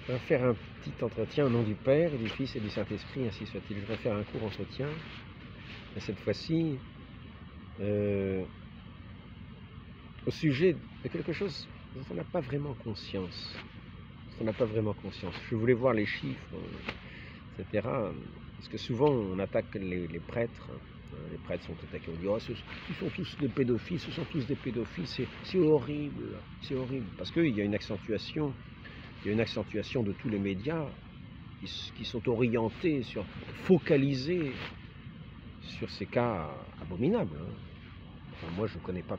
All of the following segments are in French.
On va faire un petit entretien au nom du Père, et du Fils et du Saint-Esprit, ainsi soit-il. Je voudrais faire un court entretien, et cette fois-ci, au sujet de quelque chose dont on n'a pas vraiment conscience. On n'a pas vraiment conscience. Je voulais voir les chiffres, etc. Parce que souvent, on attaque les prêtres. Les prêtres sont attaqués. On dit, oh, ils sont tous des pédophiles, ce sont tous des pédophiles, c'est horrible, c'est horrible. Parce qu'il y a une accentuation. Il y a une accentuation de tous les médias qui sont orientés, focalisés sur ces cas abominables. Enfin, moi, je ne les connais pas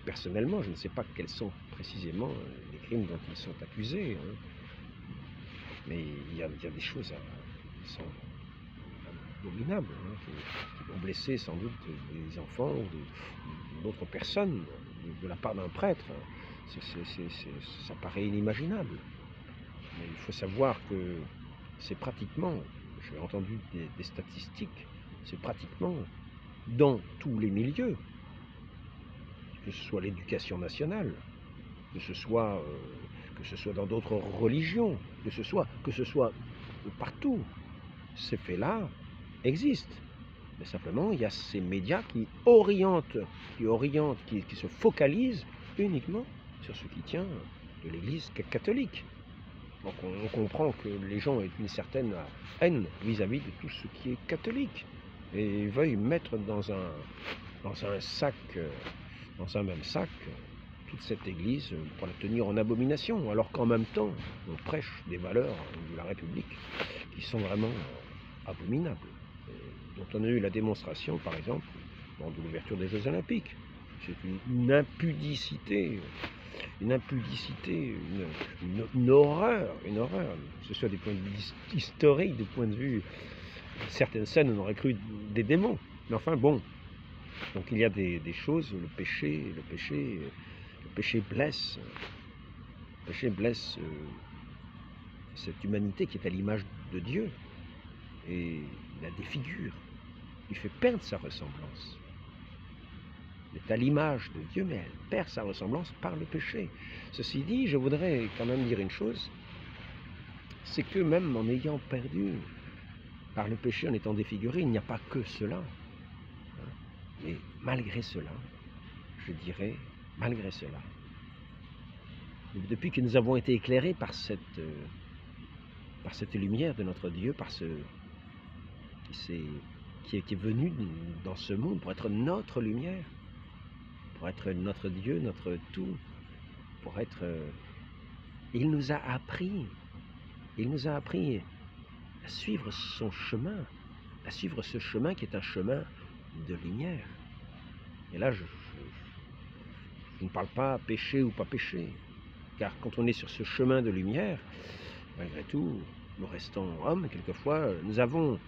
personnellement, je ne sais pas quels sont précisément les crimes dont ils sont accusés. Mais il y a des choses qui sont abominables, qui vont blesser sans doute des enfants ou d'autres personnes de la part d'un prêtre. Ça paraît inimaginable. Mais il faut savoir que c'est pratiquement, j'ai entendu des statistiques, c'est pratiquement dans tous les milieux, que ce soit l'éducation nationale, que ce soit dans d'autres religions, que ce soit partout, ces faits-là existent. Mais simplement, il y a ces médias qui orientent, qui se focalisent uniquement sur ce qui tient de l'Église catholique. Donc on comprend que les gens aient une certaine haine vis-à-vis de tout ce qui est catholique et veuillent mettre dans un sac, dans un même sac, toute cette Église pour la tenir en abomination, alors qu'en même temps on prêche des valeurs de la République qui sont vraiment abominables, dont on a eu la démonstration par exemple lors de l'ouverture des Jeux Olympiques. C'est une impudicité, une horreur, que ce soit des points de vue historiques, des points de vue, certaines scènes on aurait cru des démons, mais enfin bon, donc il y a des choses, le péché blesse, cette humanité qui est à l'image de Dieu, et la défigure, il fait perdre sa ressemblance. Elle est à l'image de Dieu, mais elle perd sa ressemblance par le péché. Ceci dit, je voudrais quand même dire une chose, c'est que même en ayant perdu par le péché, en étant défiguré, il n'y a pas que cela. Mais malgré cela, je dirais, malgré cela, depuis que nous avons été éclairés par cette lumière de notre Dieu, qui est venu dans ce monde pour être notre lumière, pour être notre Dieu, notre tout, il nous a appris à suivre son chemin, à suivre ce chemin qui est un chemin de lumière. Et là, je ne parle pas péché ou pas péché, car quand on est sur ce chemin de lumière, malgré tout, nous restons hommes, et quelquefois, nous avons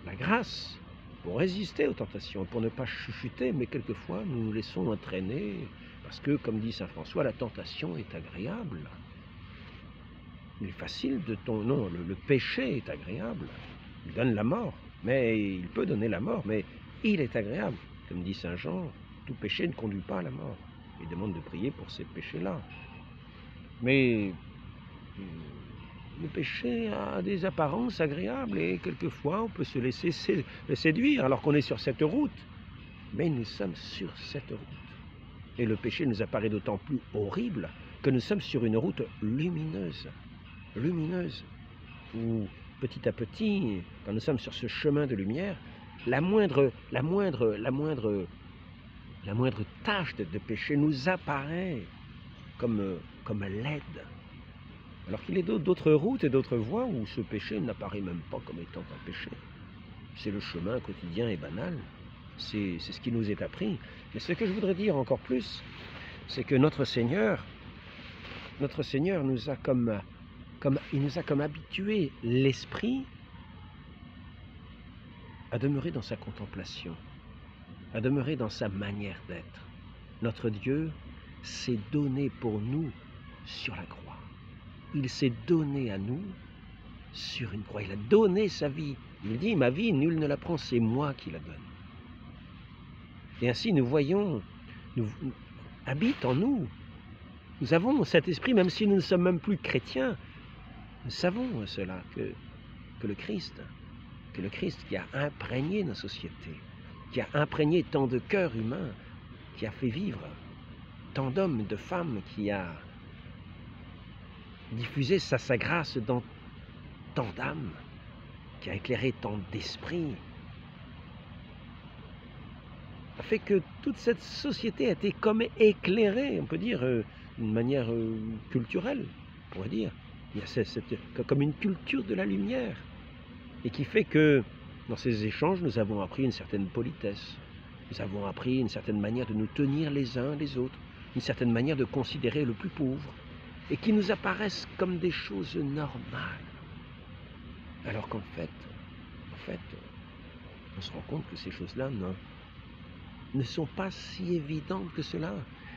la grâce pour résister aux tentations, pour ne pas chuchoter, mais quelquefois nous nous laissons entraîner, parce que, comme dit saint François, la tentation est agréable. Il est facile non, le péché est agréable, il donne la mort, mais il peut donner la mort, mais il est agréable. Comme dit saint Jean, tout péché ne conduit pas à la mort. Il demande de prier pour ces péchés-là. Mais le péché a des apparences agréables et quelquefois on peut se laisser séduire alors qu'on est sur cette route. Mais nous sommes sur cette route. Et le péché nous apparaît d'autant plus horrible que nous sommes sur une route lumineuse, où petit à petit, quand nous sommes sur ce chemin de lumière, la moindre tâche de péché nous apparaît comme laide. Alors qu'il y a d'autres routes et d'autres voies où ce péché n'apparaît même pas comme étant un péché. C'est le chemin quotidien et banal. C'est ce qui nous est appris. Mais ce que je voudrais dire encore plus, c'est que notre Seigneur nous a il nous a comme habitué l'esprit à demeurer dans sa contemplation, à demeurer dans sa manière d'être. Notre Dieu s'est donné pour nous sur la croix. Il s'est donné à nous sur une croix. Il a donné sa vie. Il dit, ma vie, nul ne la prend, c'est moi qui la donne. Et ainsi, nous voyons, habite en nous. Nous avons cet esprit, même si nous ne sommes même plus chrétiens, Nous savons cela, que le Christ qui a imprégné nos sociétés, qui a imprégné tant de cœurs humains, qui a fait vivre tant d'hommes, de femmes, qui a diffusé sa grâce dans tant d'âmes, qui a éclairé tant d'esprits, a fait que toute cette société a été comme éclairée, on peut dire, d'une manière culturelle, on pourrait dire. Il y a comme une culture de la lumière, et qui fait que dans ces échanges, nous avons appris une certaine politesse, nous avons appris une certaine manière de nous tenir les uns les autres, une certaine manière de considérer le plus pauvre, et qui nous apparaissent comme des choses normales. Alors qu'en fait, on se rend compte que ces choses-là ne sont pas si évidentes que cela.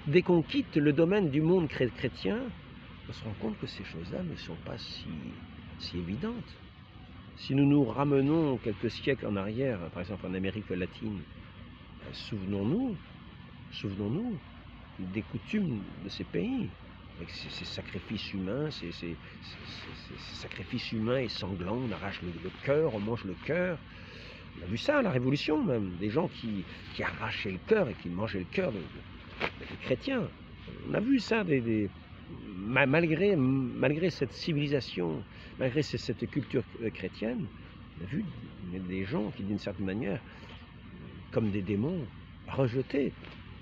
Dès qu'on quitte le domaine du monde chrétien, on se rend compte que ces choses-là ne sont pas si évidentes. Si nous nous ramenons quelques siècles en arrière, par exemple en Amérique latine, souvenons-nous des coutumes de ces pays, avec ces sacrifices humains, ces sacrifices humains et sanglants, on arrache le cœur, on mange le cœur. On a vu ça à la Révolution même, des gens qui arrachaient le cœur et qui mangeaient le cœur des chrétiens. On a vu ça, malgré cette civilisation, malgré cette culture chrétienne, on a vu des gens qui, d'une certaine manière, comme des démons, rejetaient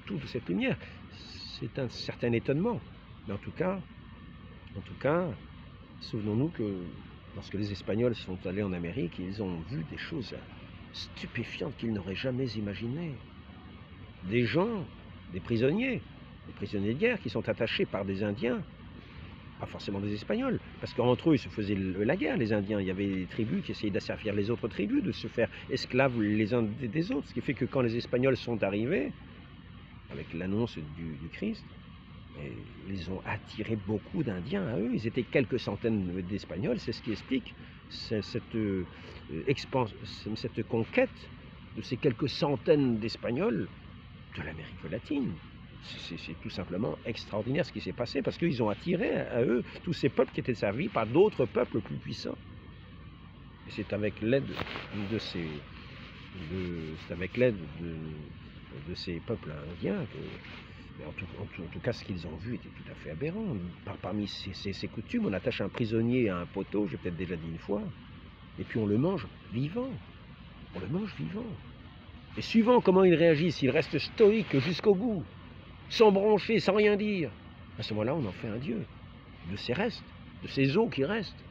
toute cette lumière. C'est un certain étonnement. Mais en tout cas, souvenons-nous que lorsque les Espagnols sont allés en Amérique, ils ont vu des choses stupéfiantes qu'ils n'auraient jamais imaginées. Des gens, des prisonniers de guerre qui sont attachés par des Indiens, pas forcément des Espagnols, parce qu'entre eux, ils se faisaient la guerre, les Indiens. Il y avait des tribus qui essayaient d'asservir les autres tribus, de se faire esclaves les uns des autres, ce qui fait que quand les Espagnols sont arrivés, avec l'annonce du Christ, ils ont attiré beaucoup d'Indiens à eux. Ils étaient quelques centaines d'Espagnols, c'est ce qui explique cette conquête de ces quelques centaines d'Espagnols de l'Amérique latine. C'est tout simplement extraordinaire ce qui s'est passé, parce qu'ils ont attiré à eux tous ces peuples qui étaient servis par d'autres peuples plus puissants. Et c'est avec l'aide de ces peuples indiens mais en tout cas, ce qu'ils ont vu était tout à fait aberrant. Parmi ces coutumes, on attache un prisonnier à un poteau, j'ai peut-être déjà dit une fois, et puis on le mange vivant. On le mange vivant. Et suivant comment il réagit, s'il reste stoïque jusqu'au bout, sans broncher, sans rien dire, à ce moment-là, on en fait un dieu. De ses restes, de ses os qui restent.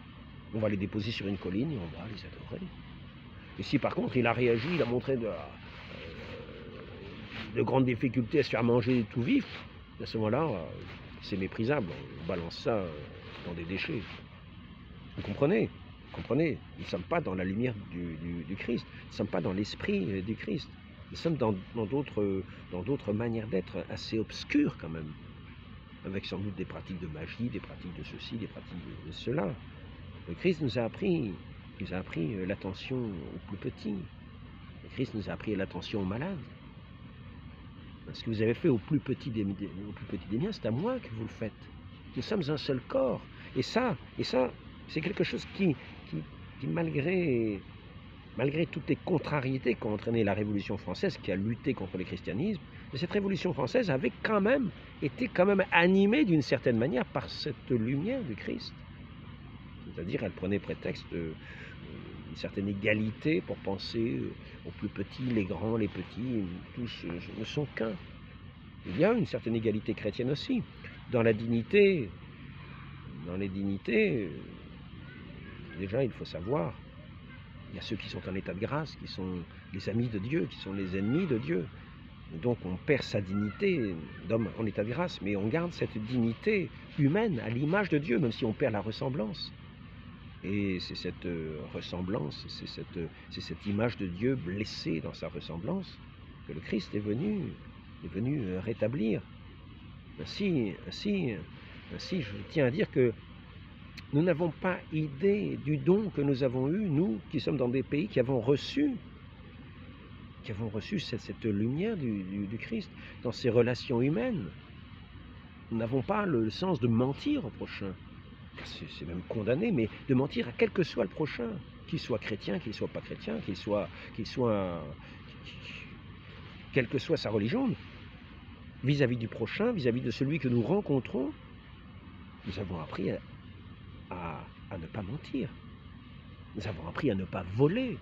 On va les déposer sur une colline et on va les adorer. Et si par contre il a réagi, il a montré de grandes difficultés à se faire manger tout vif, à ce moment-là, c'est méprisable. On balance ça dans des déchets. Vous comprenez? Nous ne sommes pas dans la lumière du Christ. Nous ne sommes pas dans l'esprit du Christ. Nous sommes dans d'autres manières d'être assez obscures quand même, avec sans doute des pratiques de magie, des pratiques de ceci, des pratiques de cela. Le Christ nous a appris l'attention aux plus petits. Le Christ nous a appris l'attention aux malades. Ce que vous avez fait aux plus petits des miens, c'est à moi que vous le faites. Nous sommes un seul corps. Et ça, c'est quelque chose qui malgré toutes les contrariétés qu'a entraîné la Révolution française, qui a lutté contre le christianisme, cette Révolution française avait été animée d'une certaine manière par cette lumière du Christ. C'est-à-dire, elle prenait prétexte une certaine égalité pour penser aux plus petits, les grands, les petits, tous ne sont qu'un. Il y a une certaine égalité chrétienne aussi. Dans les dignités, déjà il faut savoir, il y a ceux qui sont en état de grâce, qui sont les amis de Dieu, qui sont les ennemis de Dieu. Donc on perd sa dignité d'homme en état de grâce, mais on garde cette dignité humaine à l'image de Dieu, même si on perd la ressemblance. Et c'est cette ressemblance, c'est cette image de Dieu blessée dans sa ressemblance que le Christ est venu rétablir. Ainsi, je tiens à dire que nous n'avons pas idée du don que nous avons eu, nous qui sommes dans des pays qui avons reçu cette lumière du Christ dans ces relations humaines. Nous n'avons pas le sens de mentir au prochain. c'est même condamné, mais de mentir à quel que soit le prochain, qu'il soit chrétien, qu'il soit pas chrétien, quelle que soit sa religion, vis-à-vis du prochain, vis-à-vis de celui que nous rencontrons, nous avons appris à ne pas mentir. Nous avons appris à ne pas voler,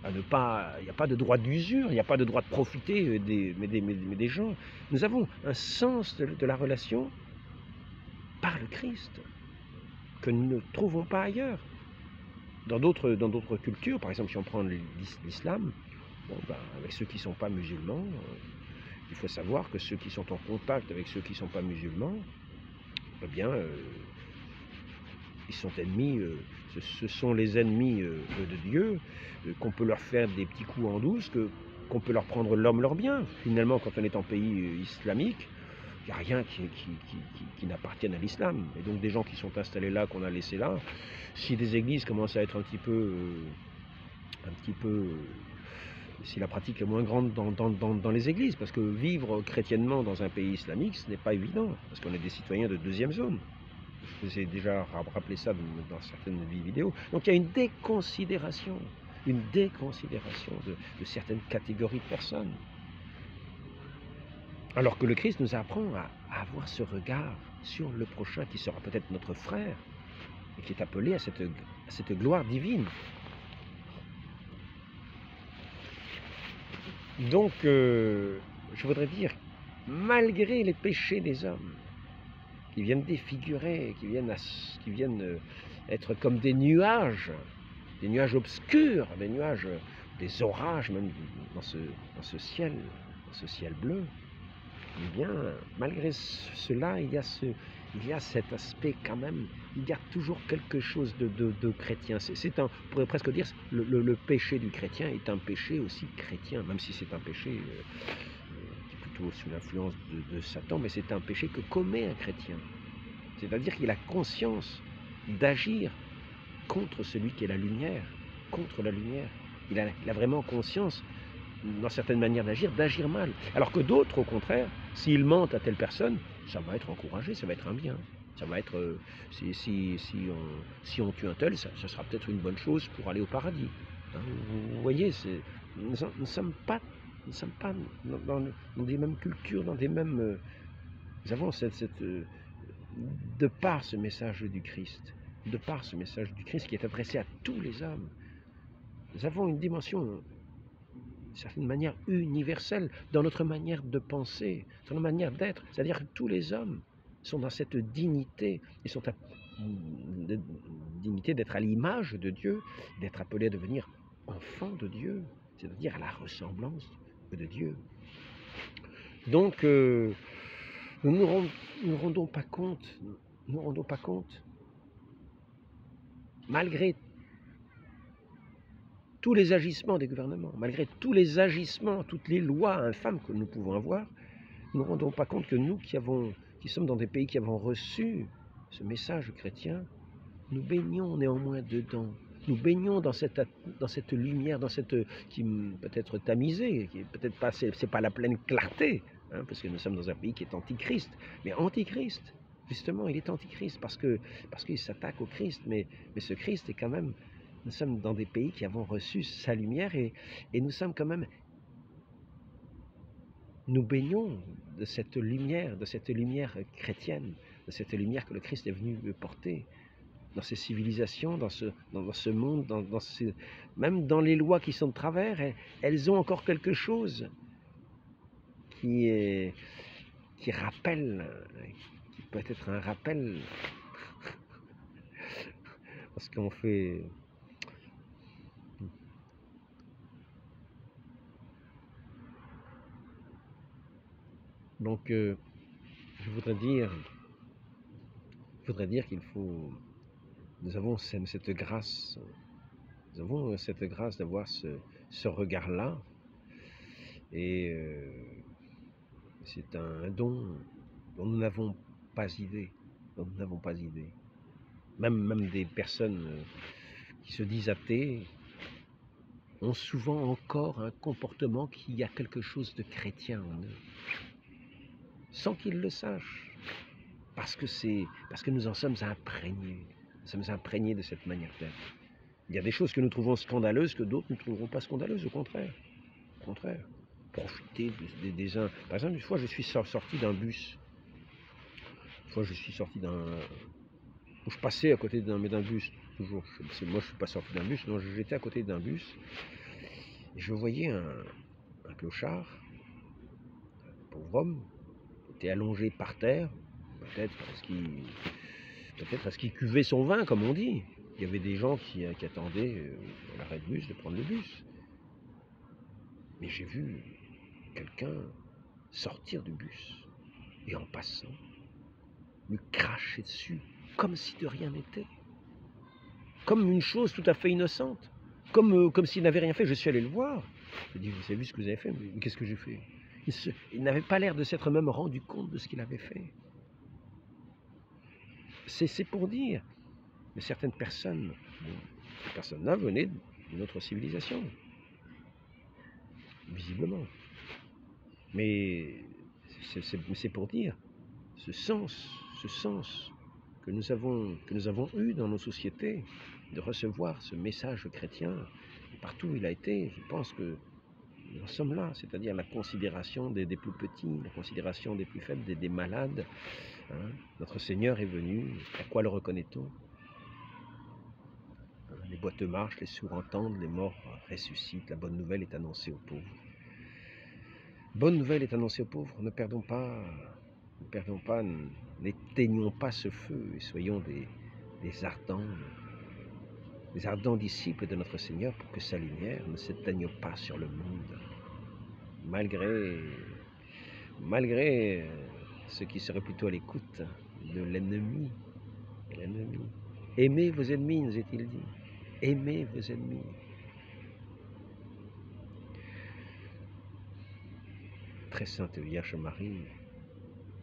il n'y a pas de droit d'usure, il n'y a pas de droit de profiter des gens. Nous avons un sens de la relation par le Christ que nous ne trouvons pas ailleurs. Dans d'autres cultures, par exemple si on prend l'islam, bon, avec ceux qui ne sont pas musulmans, il faut savoir que ceux qui sont en contact avec ceux qui ne sont pas musulmans, eh bien, ils sont ennemis, ce sont les ennemis de Dieu, qu'on peut leur faire des petits coups en douce, qu'on peut leur prendre l'homme leur bien. Finalement, quand on est en pays islamique, il n'y a rien qui n'appartienne à l'islam. Et donc des gens qui sont installés là, qu'on a laissés là, si des églises commencent à être un petit peu si la pratique est moins grande dans les églises, parce que vivre chrétiennement dans un pays islamique, ce n'est pas évident, parce qu'on est des citoyens de deuxième zone. Je vous ai déjà rappelé ça dans certaines vidéos. Donc il y a une déconsidération de certaines catégories de personnes. Alors que le Christ nous apprend à avoir ce regard sur le prochain qui sera peut-être notre frère et qui est appelé à cette gloire divine. Donc, je voudrais dire, malgré les péchés des hommes, qui viennent défigurer, qui viennent être comme des nuages obscurs, des orages, même dans ce ciel bleu, eh bien, malgré cela, il y a cet aspect quand même, il y a toujours quelque chose de chrétien. On pourrait presque dire, le péché du chrétien est un péché aussi chrétien, même si c'est un péché qui est plutôt sous l'influence de Satan, mais c'est un péché que commet un chrétien. C'est-à-dire qu'il a conscience d'agir contre celui qui est la lumière, contre la lumière. Il a vraiment conscience, dans certaines manières d'agir mal. Alors que d'autres, au contraire, s'ils mentent à telle personne, ça va être encouragé, ça va être un bien. Ça va être, si on tue un tel, ça sera peut-être une bonne chose pour aller au paradis. Hein, vous voyez, nous ne sommes pas dans des mêmes cultures, dans des mêmes... nous avons de par ce message du Christ, qui est adressé à tous les hommes, nous avons une dimension, d'une certaine manière, universelle dans notre manière de penser, dans notre manière d'être. C'est-à-dire que tous les hommes sont dans cette dignité, ils sont dignité d'être à l'image de Dieu, d'être appelés à devenir enfants de Dieu, c'est-à-dire à la ressemblance de Dieu. Donc, nous ne nous rendons pas compte, malgré tous les agissements des gouvernements, malgré tous les agissements, toutes les lois infâmes que nous pouvons avoir, nous ne nous rendons pas compte que nous qui sommes dans des pays qui avons reçu ce message chrétien, nous baignons néanmoins dedans. Nous baignons dans cette lumière, qui peut être tamisée, qui est peut-être pas, c'est pas la pleine clarté, hein, parce que nous sommes dans un pays qui est antichrist, mais antichrist, justement, il est antichrist parce qu'il s'attaque au Christ, mais ce Christ est quand même, nous sommes dans des pays qui avons reçu sa lumière et nous sommes quand même, nous baignons de cette lumière chrétienne, de cette lumière que le Christ est venu porter. Dans ces civilisations, dans ce monde, même dans les lois qui sont de travers, elles ont encore quelque chose qui rappelle, qui peut être un rappel, parce qu'on fait... Donc, je voudrais dire qu'il faut... Nous avons cette grâce d'avoir ce regard-là, et c'est un don dont nous n'avons pas idée, Même des personnes qui se disent athées ont souvent encore un comportement qui a quelque chose de chrétien en eux, sans qu'ils le sachent, parce que nous en sommes imprégnés. Nous sommes imprégnés de cette manière d'être. Il y a des choses que nous trouvons scandaleuses que d'autres ne trouveront pas scandaleuses, au contraire. Au contraire. Profiter des uns. Par exemple, une fois, je suis sorti d'un bus. Une fois, je suis sorti d'un... Je passais à côté d'un bus, toujours. Moi, je ne suis pas sorti d'un bus, non, j'étais à côté d'un bus. Et je voyais un clochard, un pauvre homme, était allongé par terre, peut-être parce qu'il cuvait son vin, comme on dit. Il y avait des gens qui attendaient à l'arrêt de bus de prendre le bus. Mais j'ai vu quelqu'un sortir du bus et en passant, lui cracher dessus comme si de rien n'était. Comme une chose tout à fait innocente. Comme s'il n'avait rien fait. Je suis allé le voir. Je lui ai dit, vous avez vu ce que vous avez fait? Mais qu'est-ce que j'ai fait? Il n'avait pas l'air de s'être même rendu compte de ce qu'il avait fait. C'est pour dire. Mais certaines personnes, ces personnes-là venaient d'une autre civilisation. Visiblement. Mais c'est pour dire ce sens que nous avons eu dans nos sociétés de recevoir ce message chrétien. Et partout où il a été, je pense que nous en sommes là, c'est-à-dire la considération des plus petits, la considération des plus faibles, des malades. Hein. Notre Seigneur est venu, à quoi le reconnaît-on? Les boiteux marchent, les sourds entendent, les morts ressuscitent, la bonne nouvelle est annoncée aux pauvres. Bonne nouvelle est annoncée aux pauvres, ne perdons pas, n'éteignons pas ce feu et soyons des ardents disciples de notre Seigneur pour que sa lumière ne s'éteigne pas sur le monde, malgré ceux qui seraient plutôt à l'écoute de l'ennemi. Aimez vos ennemis, nous est-il dit. Aimez vos ennemis. Très sainte Vierge Marie,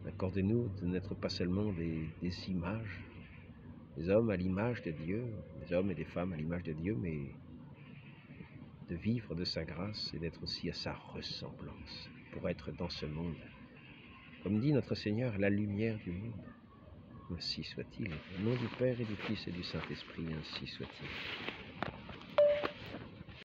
accordez-nous de n'être pas seulement des images, des hommes à l'image de Dieu, des hommes et des femmes à l'image de Dieu, mais de vivre de sa grâce et d'être aussi à sa ressemblance, pour être dans ce monde. Comme dit notre Seigneur, la lumière du monde. Ainsi soit-il. Au nom du Père et du Fils et du Saint-Esprit, ainsi soit-il.